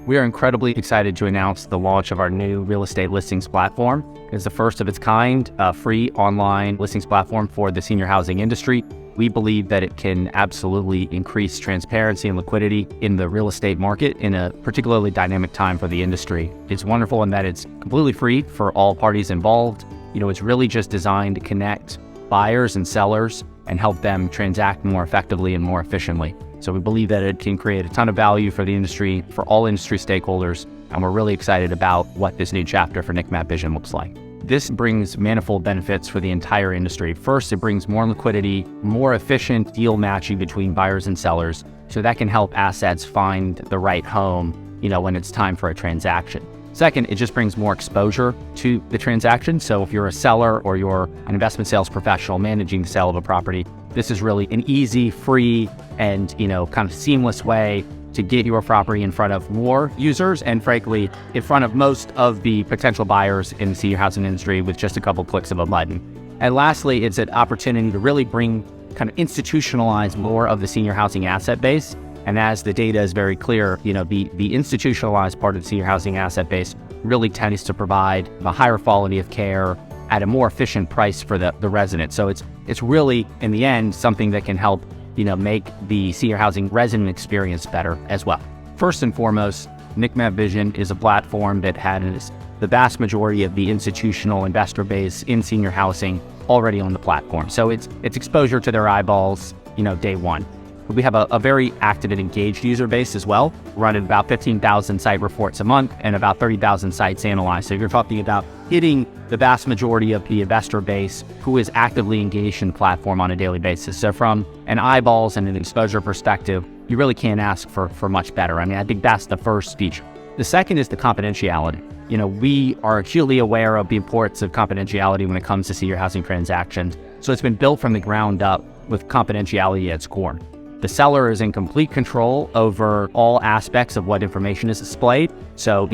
We are incredibly excited to announce the launch of our new real estate listings platform. It's the first of its kind, a free online listings platform for the senior housing industry. We believe that it can absolutely increase transparency and liquidity in the real estate market in a particularly dynamic time for the industry. It's wonderful in that it's completely free for all parties involved. It's really just designed to connect buyers and sellers and help them transact more effectively and more efficiently. So we believe that it can create a ton of value for the industry, for all industry stakeholders, and we're really excited about what this new chapter for NIC Map Vision looks like. This brings manifold benefits for the entire industry. First, it brings more liquidity, more efficient deal matching between buyers and sellers, so that can help assets find the right home, when it's time for a transaction. Second, it just brings more exposure to the transaction. So if you're a seller or you're an investment sales professional managing the sale of a property, this is really an easy, free, and kind of seamless way to get your property in front of more users and, frankly, in front of most of the potential buyers in the senior housing industry with just a couple clicks of a button. And lastly, it's an opportunity to really kind of institutionalize more of the senior housing asset base. And as the data is very clear, the institutionalized part of the senior housing asset base really tends to provide a higher quality of care at a more efficient price for the resident. So it's really, in the end, something that can help make the senior housing resident experience better as well. First and foremost, NIC Map Vision is a platform that has the vast majority of the institutional investor base in senior housing already on the platform. So it's exposure to their eyeballs, day one. We have a very active and engaged user base as well, running about 15,000 site reports a month and about 30,000 sites analyzed. So you're talking about hitting the vast majority of the investor base who is actively engaged in the platform on a daily basis. So from an eyeballs and an exposure perspective, you really can't ask for much better. I think that's the first feature. The second is the confidentiality. We are acutely aware of the importance of confidentiality when it comes to senior housing transactions. So it's been built from the ground up with confidentiality at its core. The seller is in complete control over all aspects of what information is displayed. So,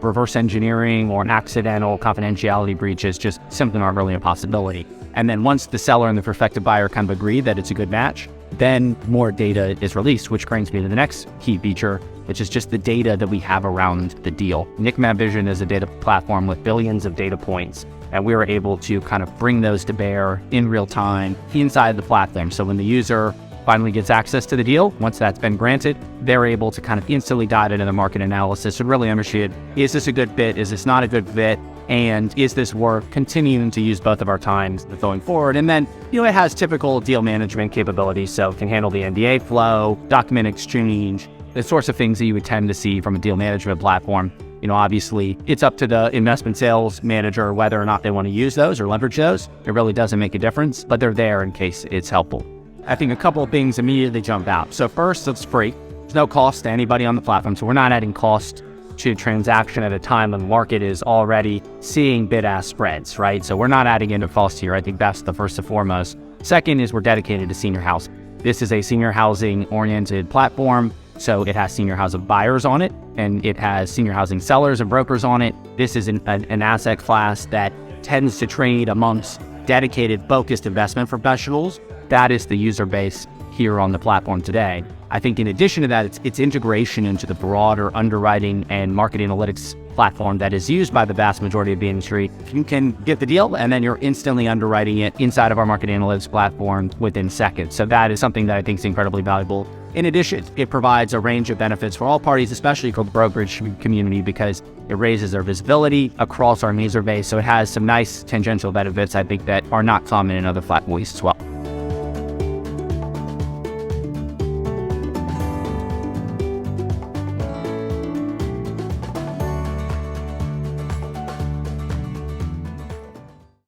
reverse engineering or an accidental confidentiality breach is just simply not really a possibility. And then once the seller and the prospective buyer kind of agree that it's a good match, then more data is released, which brings me to the next key feature, which is just the data that we have around the deal. NIC Map Vision is a data platform with billions of data points, and we were able to kind of bring those to bear in real time inside the platform. So when the user finally gets access to the deal, once that's been granted, they're able to kind of instantly dive into the market analysis and really understand, is this a good fit? Is this not a good fit? And is this worth continuing to use both of our times going forward? And then, it has typical deal management capabilities. So it can handle the NDA flow, document exchange, the sorts of things that you would tend to see from a deal management platform. Obviously, it's up to the investment sales manager whether or not they want to use those or leverage those. It really doesn't make a difference, but they're there in case it's helpful. I think a couple of things immediately jump out. So first, it's free. There's no cost to anybody on the platform. So we're not adding cost to transaction at a time when the market is already seeing bid-ask spreads, right? So we're not adding into cost here. I think that's the first and foremost. Second is we're dedicated to senior housing. This is a senior housing oriented platform. So it has senior housing buyers on it, and it has senior housing sellers and brokers on it. This is an asset class that tends to trade amongst dedicated, focused investment professionals. That is the user base here on the platform today. I think in addition to that, it's integration into the broader underwriting and market analytics platform that is used by the vast majority of the industry. You can get the deal and then you're instantly underwriting it inside of our market analytics platform within seconds. So that is something that I think is incredibly valuable. In addition, it provides a range of benefits for all parties, especially for the brokerage community, because it raises our visibility across our user base. So it has some nice tangential benefits, I think, that are not common in other platforms as well.